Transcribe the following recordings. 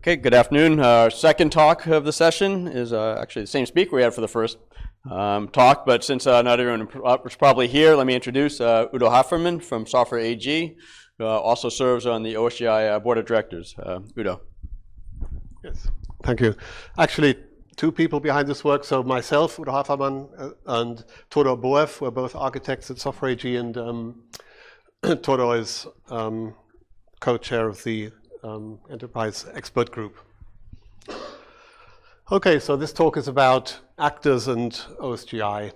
Okay, good afternoon. Our second talk of the session is actually the same speaker we had for the first talk, but since not everyone is probably here, let me introduce Udo Hafermann from Software AG, who also serves on the OSGi Board of Directors. Udo. Yes, thank you. Actually, two people behind this work, so myself, Udo Hafermann, and Todor Boev, we're both architects at Software AG, and Todor is co-chair of the Enterprise Expert Group. Okay, so this talk is about actors and OSGi,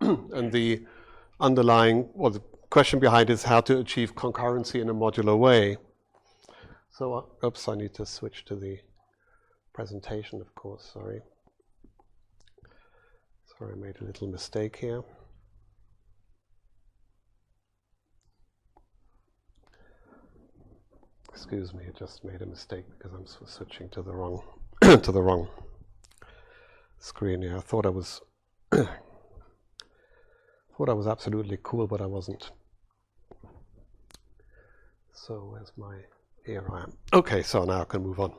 and the underlying, or the question behind is how to achieve concurrency in a modular way. So, oops, I need to switch to the presentation, of course, sorry. Sorry, I made a little mistake here. Excuse me, I just made a mistake because I'm switching to the wrong to the wrong screen here. I thought I was absolutely cool, but I wasn't. So where's my, here I am. Okay, so now I can move on.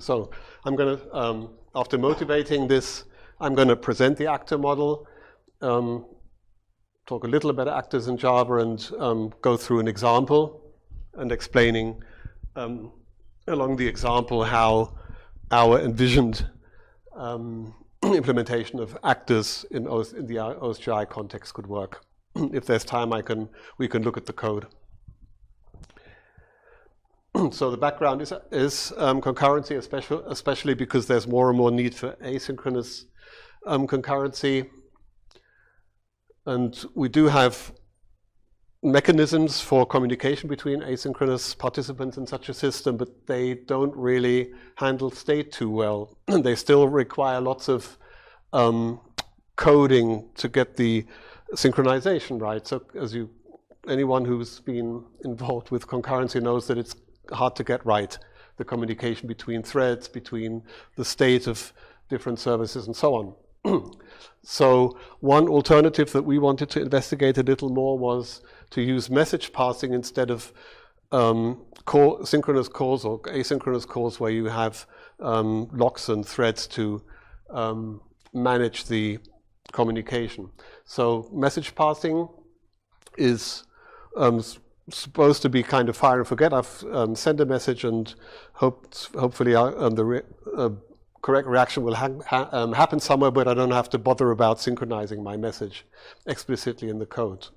So I'm going to, after motivating this, I'm going to present the actor model, talk a little about actors in Java, and go through an example and explaining along the example how our envisioned implementation of actors in the OSGi context could work. If there's time, we can look at the code. So the background is concurrency, especially because there's more and more need for asynchronous concurrency. And we do have mechanisms for communication between asynchronous participants in such a system, but they don't really handle state too well. They still require lots of coding to get the synchronization right. So anyone who's been involved with concurrency knows that it's hard to get right, the communication between threads, between the state of different services and so on. So one alternative that we wanted to investigate a little more was to use message passing instead of synchronous calls or asynchronous calls where you have locks and threads to manage the communication. So message passing is supposed to be kind of fire and forget. I've sent a message and hopefully the correct reaction will happen somewhere, but I don't have to bother about synchronizing my message explicitly in the code.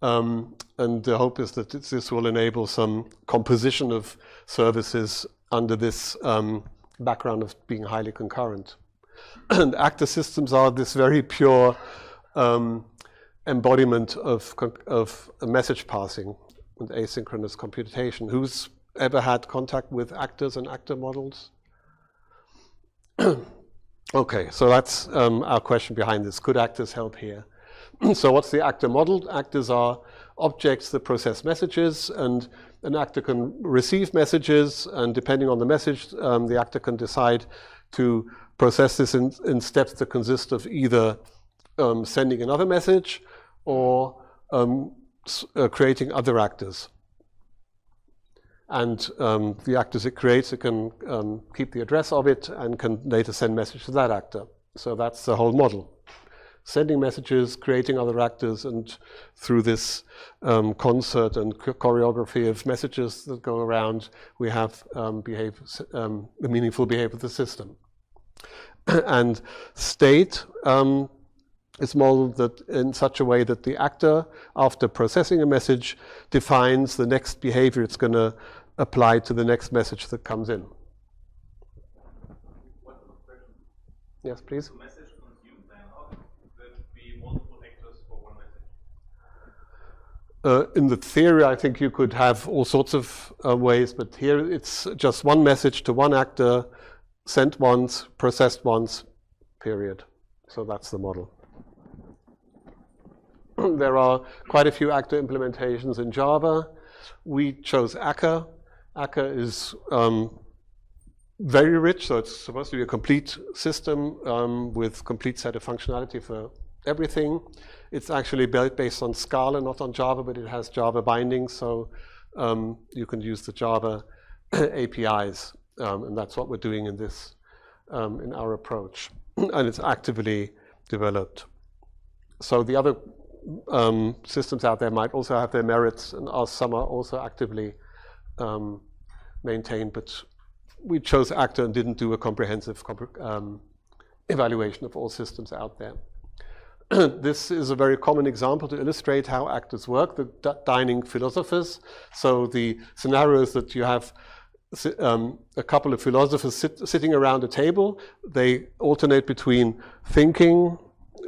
And the hope is that this will enable some composition of services under this background of being highly concurrent. And actor systems are this very pure embodiment of message passing and asynchronous computation. Who's ever had contact with actors and actor models? Okay, so that's our question behind this. Could actors help here? So what's the actor model? Actors are objects that process messages, and an actor can receive messages, and depending on the message, the actor can decide to process this in steps that consist of either sending another message or creating other actors. And the actors it creates, it can keep the address of it and can later send message to that actor. So that's the whole model. Sending messages, creating other actors, and through this concert and choreography of messages that go around, we have the meaningful behavior of the system. And state is modeled that in such a way that the actor, after processing a message, defines the next behavior it's going to apply to the next message that comes in. Yes, please. In the theory, I think you could have all sorts of ways, but here it's just one message to one actor, sent once, processed once, period. So that's the model. There are quite a few actor implementations in Java. We chose Akka. Akka is very rich, so it's supposed to be a complete system with complete set of functionality for everything. It's actually based on Scala, not on Java, but it has Java bindings, so you can use the Java APIs. And that's what we're doing in this, in our approach. And it's actively developed. So the other systems out there might also have their merits, and some are also actively maintained, but we chose actor and didn't do a comprehensive evaluation of all systems out there. This is a very common example to illustrate how actors work, the dining philosophers. So the scenarios that you have a couple of philosophers sitting around a table, they alternate between thinking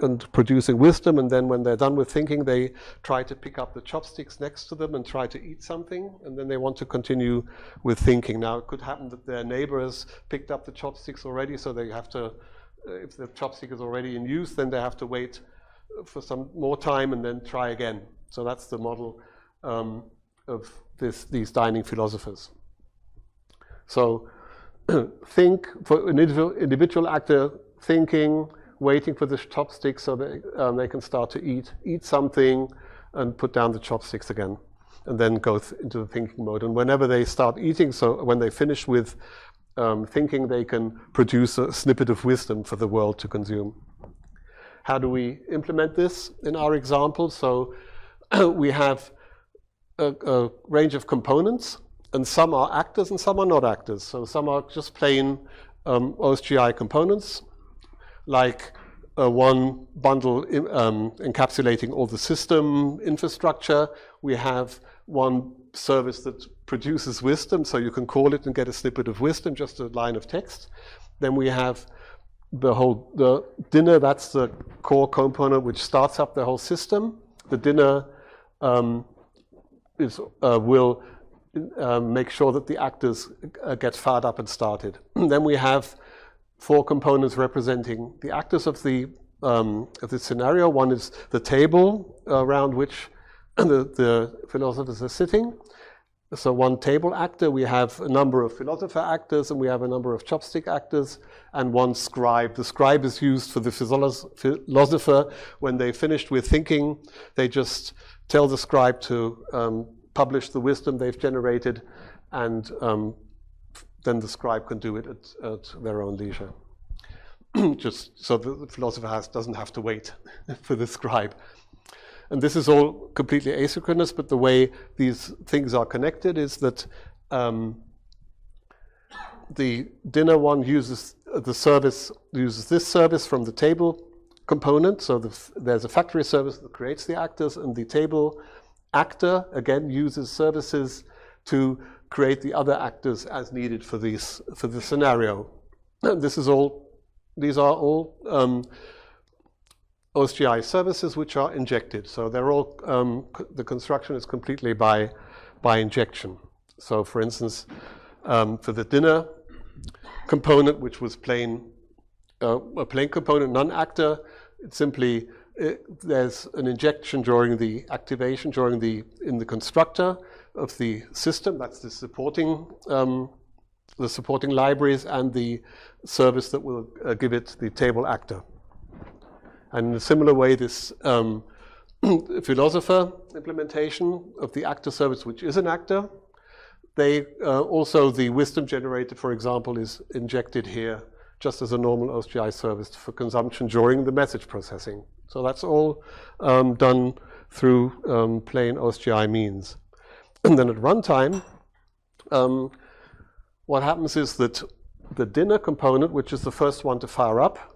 and producing wisdom, and then when they're done with thinking, they try to pick up the chopsticks next to them and try to eat something, and then they want to continue with thinking. Now, it could happen that their neighbor has picked up the chopsticks already, so they have to, if the chopstick is already in use, then they have to wait for some more time and then try again. So that's the model of these dining philosophers. So think, for an individual actor, thinking, waiting for the chopsticks so that they can start to eat something and put down the chopsticks again, and then go into the thinking mode. And whenever they start eating, so when they finish with thinking, they can produce a snippet of wisdom for the world to consume. How do we implement this in our example? So we have a range of components, and some are actors and some are not actors. So some are just plain OSGi components, like one bundle encapsulating all the system infrastructure. We have one service that produces wisdom, so you can call it and get a snippet of wisdom, just a line of text. Then we have the dinner, that's the core component which starts up the whole system. The dinner will make sure that the actors get fired up and started. Then we have 4 components representing the actors of the scenario. One is the table around which the philosophers are sitting. So one table actor, we have a number of philosopher actors, and we have a number of chopstick actors, and one scribe. The scribe is used for the philosopher. When they finished with thinking, they just tell the scribe to publish the wisdom they've generated, and then the scribe can do it at their own leisure. Just so the philosopher doesn't have to wait for the scribe. And this is all completely asynchronous, but the way these things are connected is that the dinner one uses this service from the table component. So there's a factory service that creates the actors, and the table actor, again, uses services to create the other actors as needed for the scenario. And these are all OSGi services which are injected. So they're all, the construction is completely by injection. So for instance, for the dinner component, which was a plain component, non-actor, it's simply, there's an injection during the activation, in the constructor of the system. That's the supporting libraries and the service that will give it the table actor. And in a similar way, this philosopher implementation of the actor service, which is an actor, they also, the wisdom generator, for example, is injected here just as a normal OSGi service for consumption during the message processing. So that's all done through plain OSGi means. And then at runtime, what happens is that the dinner component, which is the first one to fire up,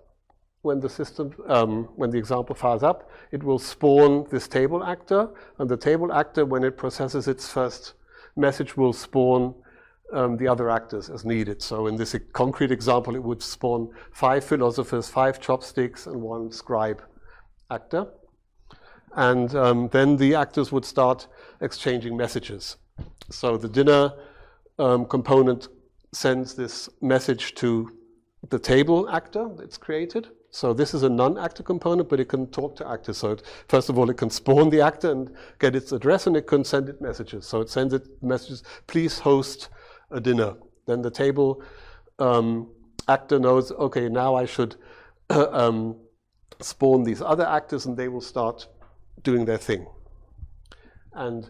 when the example fires up, it will spawn this table actor, and the table actor, when it processes its first message, will spawn the other actors as needed. So in this concrete example, it would spawn 5 philosophers, 5 chopsticks, and 1 scribe actor. And then the actors would start exchanging messages. So the dinner component sends this message to the table actor that's created. So this is a non-actor component, but it can talk to actors. So first of all, it can spawn the actor and get its address, and it can send it messages. So it sends it messages, please host a dinner. Then the table actor knows, okay, now I should spawn these other actors, and they will start doing their thing. And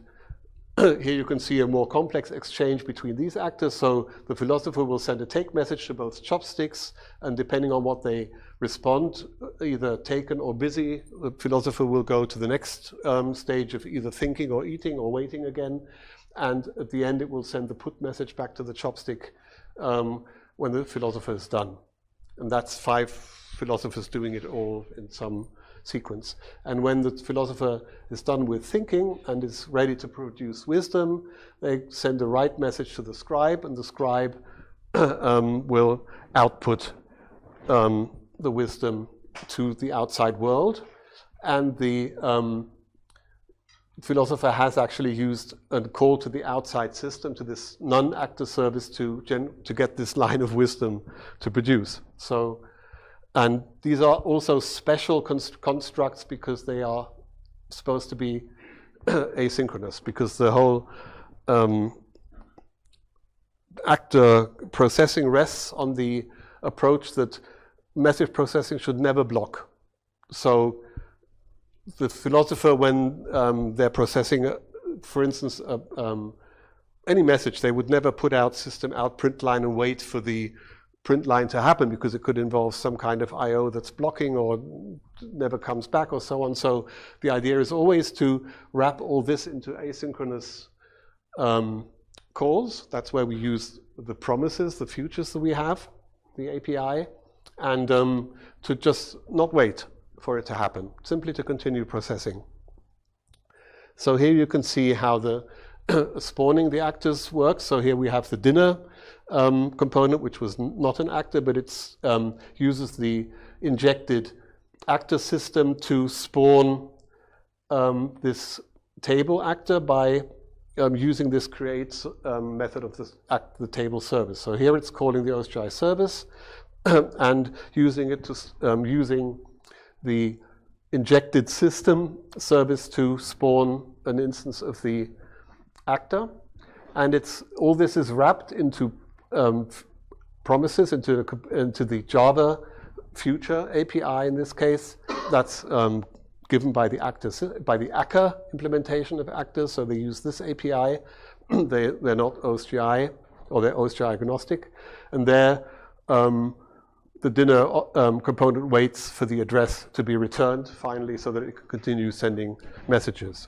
here you can see a more complex exchange between these actors. So the philosopher will send a take message to both chopsticks, and depending on what they respond, either taken or busy, the philosopher will go to the next stage of either thinking or eating or waiting again. And at the end, it will send the put message back to the chopstick when the philosopher is done. And that's 5 philosophers doing it all in some sequence. And when the philosopher is done with thinking and is ready to produce wisdom, they send the right message to the scribe, and the scribe will output the wisdom to the outside world. And the philosopher has actually used a call to the outside system, to this non-actor service to get this line of wisdom to produce. So, and these are also special constructs because they are supposed to be asynchronous, because the whole actor processing rests on the approach that message processing should never block. So the philosopher, when they're processing, for instance, any message, they would never put out system out print line and wait for the print line to happen, because it could involve some kind of I/O that's blocking or never comes back or so on. So the idea is always to wrap all this into asynchronous calls. That's where we use the promises, the futures that we have, the API, and to just not wait for it to happen, simply to continue processing. So here you can see how the spawning the actors works. So here we have the dinner component, which was not an actor, but it uses the injected actor system to spawn this table actor by using this create method of the table service. So here it's calling the OSGi service and using it to using the injected system service to spawn an instance of the actor, and all this is wrapped into promises, into the Java future API in this case. That's given by the Akka implementation of actors. So they use this API. They're not OSGi, or they're OSGi agnostic, and they're the dinner component waits for the address to be returned finally so that it can continue sending messages.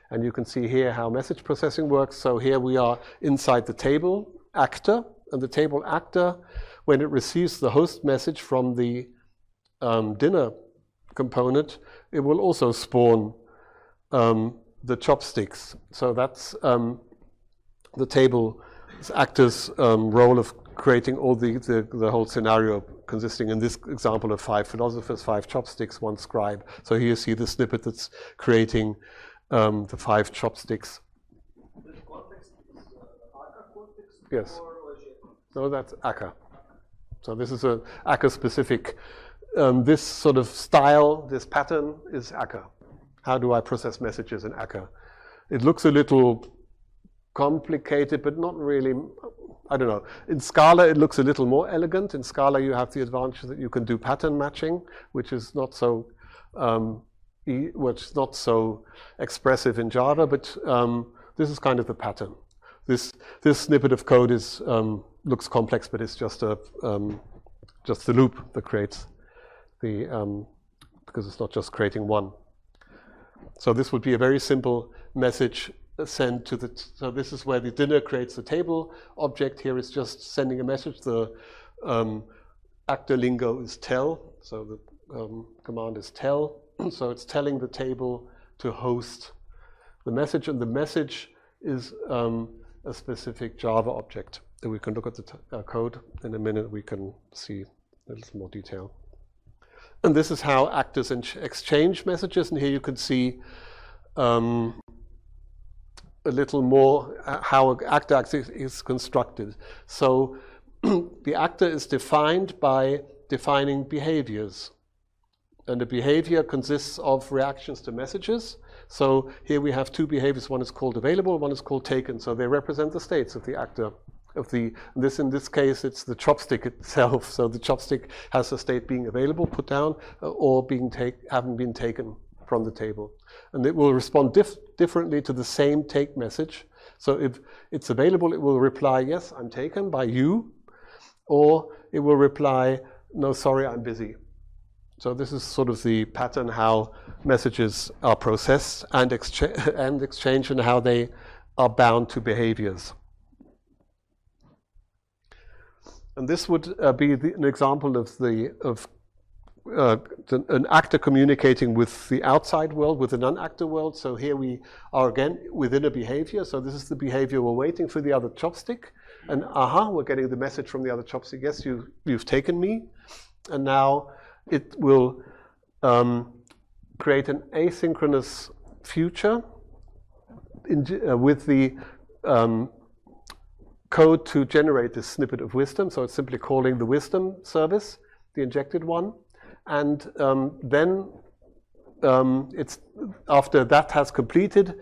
And you can see here how message processing works. So here we are inside the table actor, and the table actor, when it receives the host message from the dinner component, it will also spawn the chopsticks. So that's the table actor's role of creating all the whole scenario, consisting in this example of 5 philosophers, 5 chopsticks, 1 scribe. So here you see the snippet that's creating the 5 chopsticks. This context is Akka context? Yes. Or OSGi? No, that's Akka. So this is a Akka specific. This sort of style, this pattern is Akka. How do I process messages in Akka? It looks a little complicated, but not really. I don't know. In Scala, it looks a little more elegant. In Scala, you have the advantage that you can do pattern matching, which is not so expressive in Java. But this is kind of the pattern. This snippet of code is looks complex, but it's just the loop that creates the because it's not just creating one. So this would be a very simple message sent to so this is where the dinner creates the table object. Here is just sending a message. The actor lingo is tell, so the command is tell. So it's telling the table to host the message, and the message is a specific Java object. And we can look at the code in a minute. We can see a little more detail. And this is how actors exchange messages. And here you can see a little more how an actor is constructed. So the actor is defined by defining behaviors. And the behavior consists of reactions to messages. So here we have 2 behaviors. One is called available, one is called taken. So they represent the states of the actor. In this case, it's the chopstick itself. So the chopstick has the state being available, put down, or having been taken. from the table. And it will respond differently to the same take message. So if it's available, it will reply, yes, I'm taken by you, or it will reply, no, sorry, I'm busy. So this is sort of the pattern how messages are processed and exchanged and how they are bound to behaviors. And this would be an example of an actor communicating with the outside world, with a non-actor world. So here we are again within a behavior. So this is the behavior we're waiting for the other chopstick. And aha, we're getting the message from the other chopstick, yes, you've taken me. And now it will create an asynchronous future with the code to generate this snippet of wisdom. So it's simply calling the wisdom service, the injected one. And then it's after that has completed,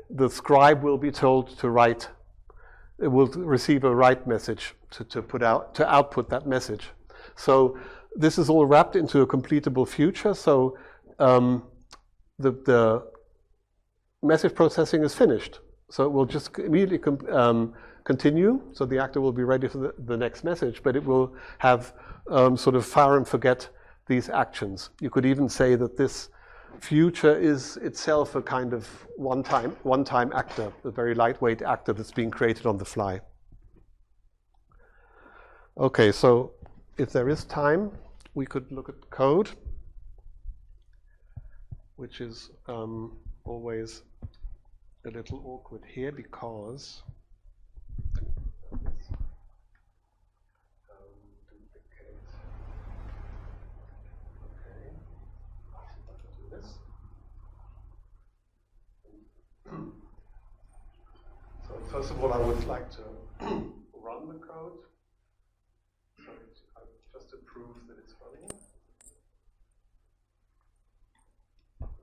the scribe will be told to write. It will receive a write message to output that message. So this is all wrapped into a completable future. So the message processing is finished. So it will just immediately continue. So the actor will be ready for the next message, but it will have sort of fire and forget these actions. You could even say that this future is itself a kind of one-time actor, a very lightweight actor that's being created on the fly. Okay, so if there is time, we could look at code, which is always a little awkward here because so first of all, I would like to run the code. So just to prove that it's running.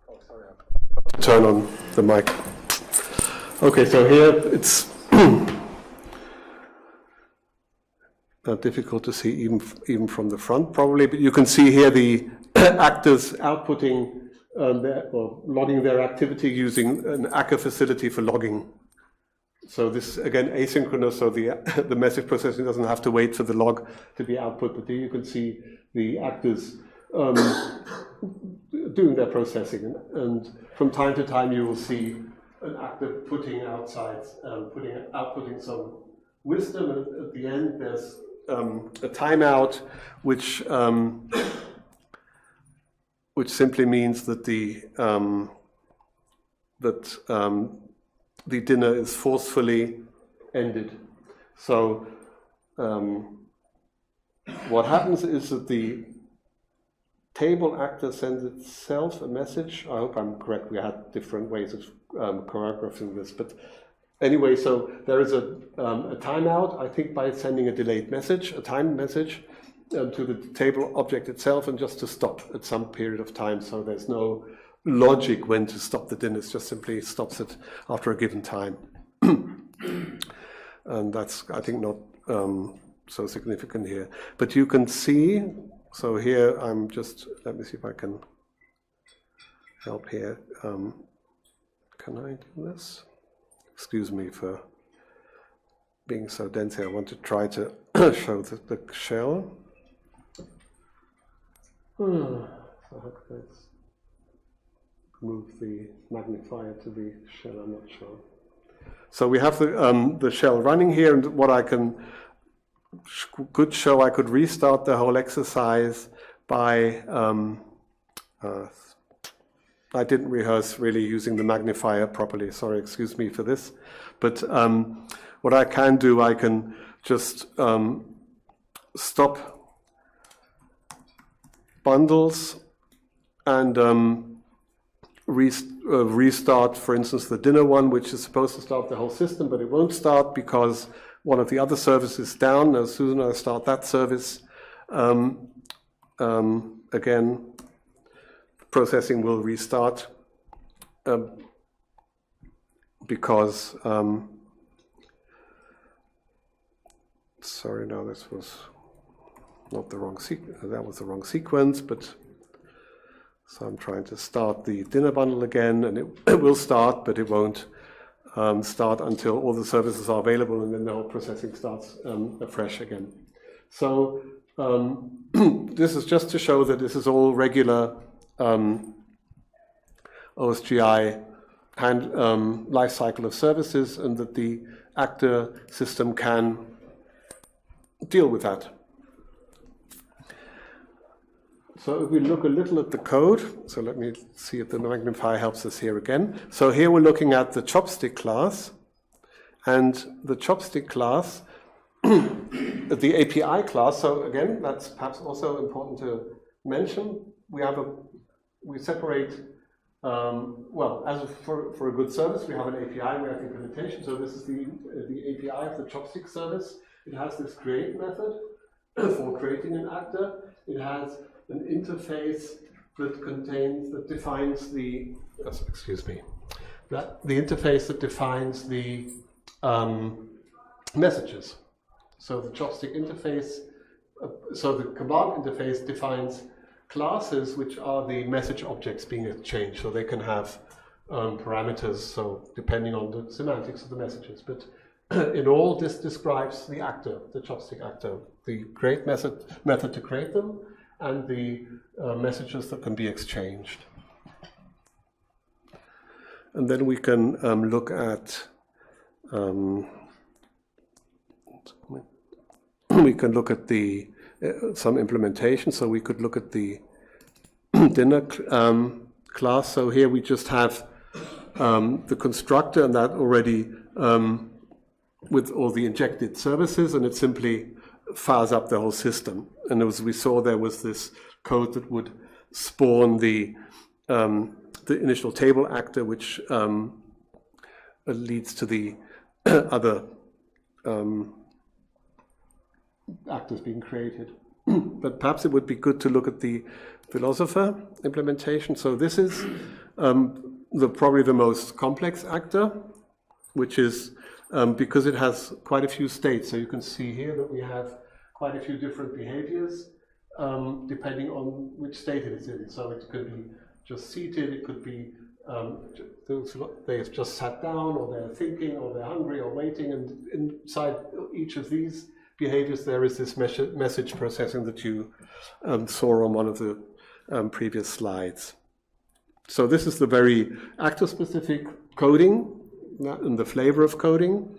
Oh, sorry, I have to turn on the mic. Okay, so here it's difficult to see even from the front probably, but you can see here the actors outputting or logging their activity using an ACCA facility for logging. So this again asynchronous, so the message processing doesn't have to wait for the log to be output, but here you can see the actors doing their processing, and from time to time you will see an actor outputting some wisdom, and at the end there's a timeout, which simply means that the dinner is forcefully ended. So what happens is that the table actor sends itself a message. I hope I'm correct. We had different ways of choreographing this, but anyway, so there is a timeout, I think, by sending a delayed message, a timed message, to the table object itself, and just to stop at some period of time. So there's no logic when to stop the dinner, it just simply stops it after a given time. And that's, I think, not so significant here. But you can see, so here I'm just, let me see if I can help here. Can I do this? Excuse me for being so dense here. I want to try to show the shell. So let's move the magnifier to the shell, I'm not sure. So we have the shell running here, and what I could show, I could restart the whole exercise by, I didn't rehearse really using the magnifier properly, sorry, excuse me for this. But what I can do, I can just stop bundles and restart, for instance, the dinner one, which is supposed to start the whole system, but it won't start because one of the other services is down. As soon as I start that service, again, processing will restart because, sorry, no, this was not the wrong sequence, that was the wrong sequence, but So I'm trying to start the dinner bundle again, and it will start, but it won't start until all the services are available, and then the whole processing starts afresh again. So this is just to show that this is all regular OSGi life cycle of services, and that the actor system can deal with that. So if we look a little at the code, so let me see if the magnifier helps us here again. So here we're looking at the chopstick class, and the chopstick class, the API class, so again, that's perhaps also important to mention. We separate, for a good service, we have an API, we have implementation. So this is the API of the chopstick service. It has this create method for creating an actor. It has an interface that defines the, the interface that defines the messages. So the chopstick interface, so the command interface defines classes which are the message objects being exchanged. So they can have parameters, so depending on the semantics of the messages. But in all, this describes the actor, the chopstick actor, the create method to create them, and the messages that can be exchanged. And then we can look at the some implementation. So we could look at the dinner class. So here we just have the constructor, and that already with all the injected services, and it simply fires up the whole system. And as we saw, there was this code that would spawn the initial table actor, which leads to the other actors being created. But perhaps it would be good to look at the philosopher implementation. So this is probably the most complex actor, which is because it has quite a few states. So you can see here that we have quite a few different behaviors depending on which state it is in. So it could be just seated, it could be they've just sat down, or they're thinking, or they're hungry, or waiting. And inside each of these behaviors there is this message processing that you saw on one of the previous slides. So this is the very actor-specific coding and the flavor of coding,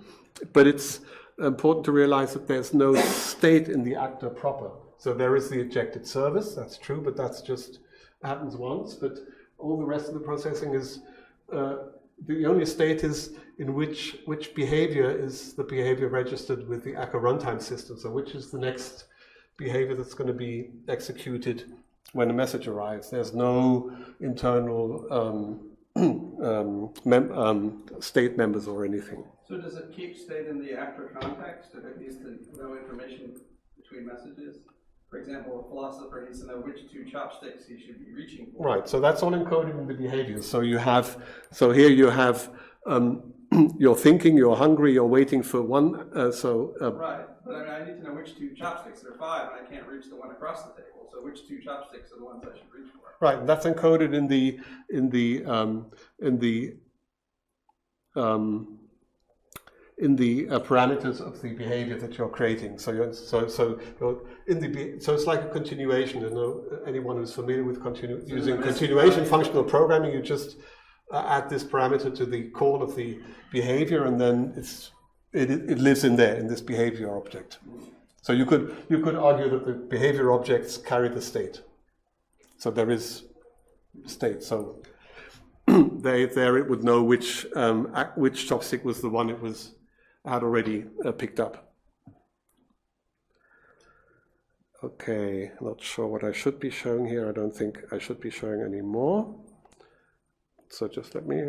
but it's important to realize that there's no state in the actor proper. So there is the ejected service, that's true, but that's just happens once. But all the rest of the processing is the only state is in which behavior is the behavior registered with the actor runtime system. So which is the next behavior that's going to be executed when a message arrives. There's no internal state members or anything. So does it keep state in the actor context, or at least no information between messages? For example, a philosopher needs to know which two chopsticks he should be reaching for. Right, so that's all encoded in the behaviors. So you have, so here you have, you're thinking, you're hungry, you're waiting for one, Right, but I mean, I need to know which two chopsticks. There are 5, and I can't reach the one across the table. So which two chopsticks are the ones I should reach for? Right, that's encoded in the parameters of the behavior that you're creating. So it's like a continuation. You know, anyone who's familiar with using continuation functional programming, you just add this parameter to the call of the behavior, and then it lives in there in this behavior object. So you could argue that the behavior objects carry the state. So there is state. So there it would know which chopstick was the one it had already picked up. Okay, not sure what I should be showing here. I don't think I should be showing any more. So just let me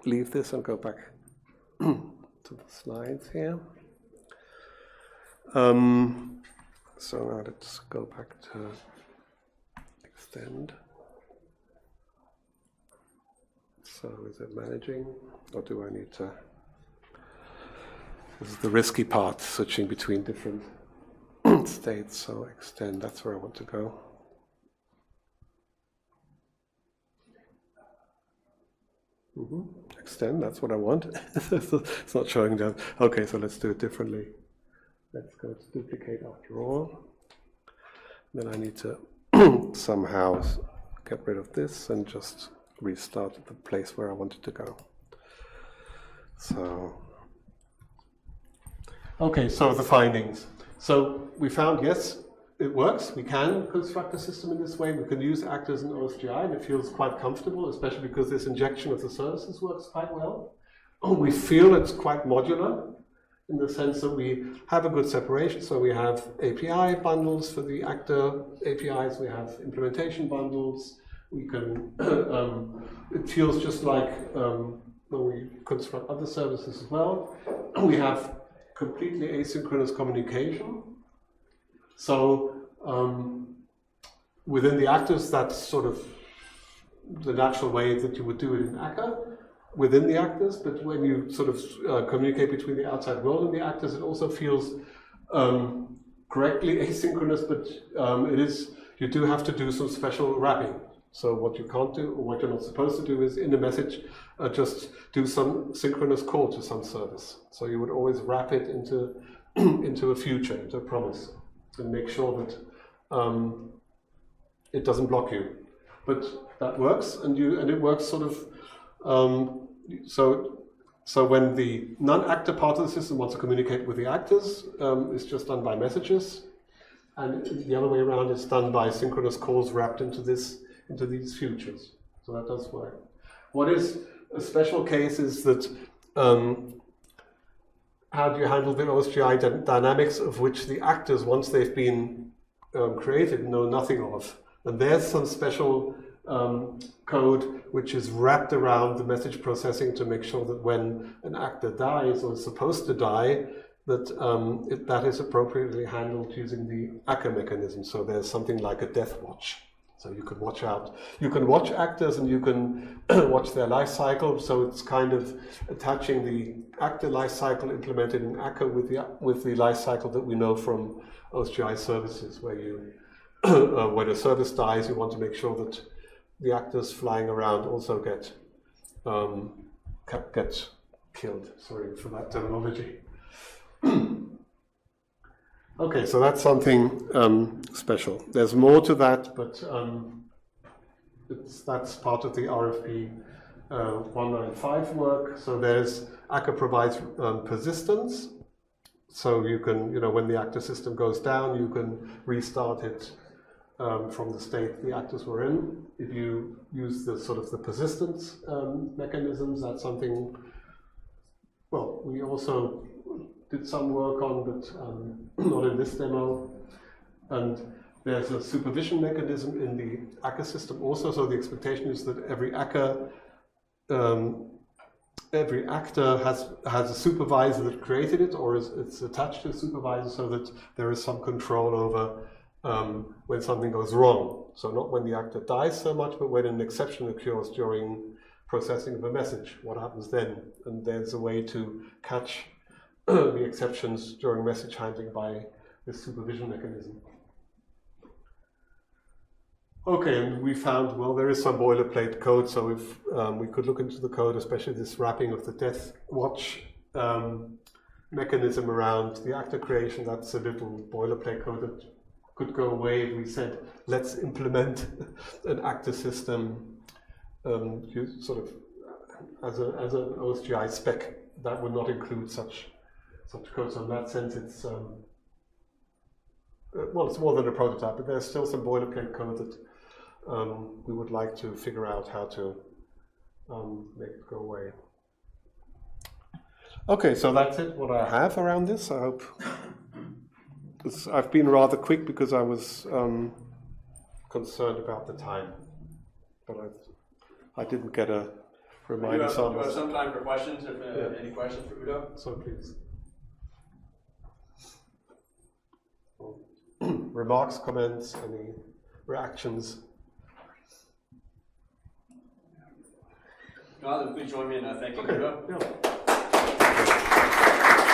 leave this and go back to the slides here. So now let's go back to extend. So is it managing, or do I need to? This is the risky part, switching between different states. So extend, that's where I want to go. extend, that's what I want. It's not showing down. Okay, so let's do it differently. Let's go to duplicate after all. Then I need to somehow get rid of this and just restart at the place where I wanted to go. So, okay, so the findings. So we found, yes, it works. We can construct a system in this way. We can use actors in OSGi, and it feels quite comfortable, especially because this injection of the services works quite well. We feel it's quite modular in the sense that we have a good separation. So we have API bundles for the actor APIs. We have implementation bundles. We can, it feels just like when we construct other services as well. We have completely asynchronous communication. So within the actors, that's sort of the natural way that you would do it in Akka, within the actors. But when you sort of communicate between the outside world and the actors, it also feels correctly asynchronous, but it is, you do have to do some special wrapping. So what you can't do, or what you're not supposed to do, is in a message just do some synchronous call to some service. So you would always wrap it into into a future, into a promise, and make sure that it doesn't block you. But that works, and it works sort of so when the non-actor part of the system wants to communicate with the actors, it's just done by messages, and the other way around is done by synchronous calls wrapped into these futures. So that does work. What is a special case is that how do you handle the OSGi dynamics of which the actors, once they've been created, know nothing of. And there's some special code which is wrapped around the message processing to make sure that when an actor dies or is supposed to die, that that is appropriately handled using the Akka mechanism. So there's something like a death watch. So you can watch out. You can watch actors and you can watch their life cycle. So it's kind of attaching the actor life cycle implemented in Akka with the life cycle that we know from OSGi services, where you when a service dies, you want to make sure that the actors flying around also get killed. Sorry for that terminology. Okay, so that's something special. There's more to that, but that's part of the RFP 195 work. So Akka provides persistence. So you can, when the actor system goes down, you can restart it from the state the actors were in. If you use the persistence mechanisms, that's something, well, we also did some work on, but not in this demo. And there's a supervision mechanism in the Akka system also. So the expectation is that every actor has a supervisor that created it, or it's attached to a supervisor, so that there is some control over when something goes wrong. So not when the actor dies so much, but when an exception occurs during processing of a message. What happens then? And there's a way to catch the exceptions during message handling by this supervision mechanism. Okay, and we found, well, there is some boilerplate code, so if we could look into the code, especially this wrapping of the death watch mechanism around the actor creation. That's a little boilerplate code that could go away if we said, let's implement an actor system sort of as an OSGi spec. That would not include such code. So in that sense, it's well, it's more than a prototype, but there's still some boilerplate code that we would like to figure out how to make it go away. Okay, so that's it, what I have around this. I hope I've been rather quick because I was concerned about the time, but I didn't get a reminder. You have some time for questions, if any questions for Udo? So please. Remarks, comments, any reactions? Please join me in thanking Udo. Yeah.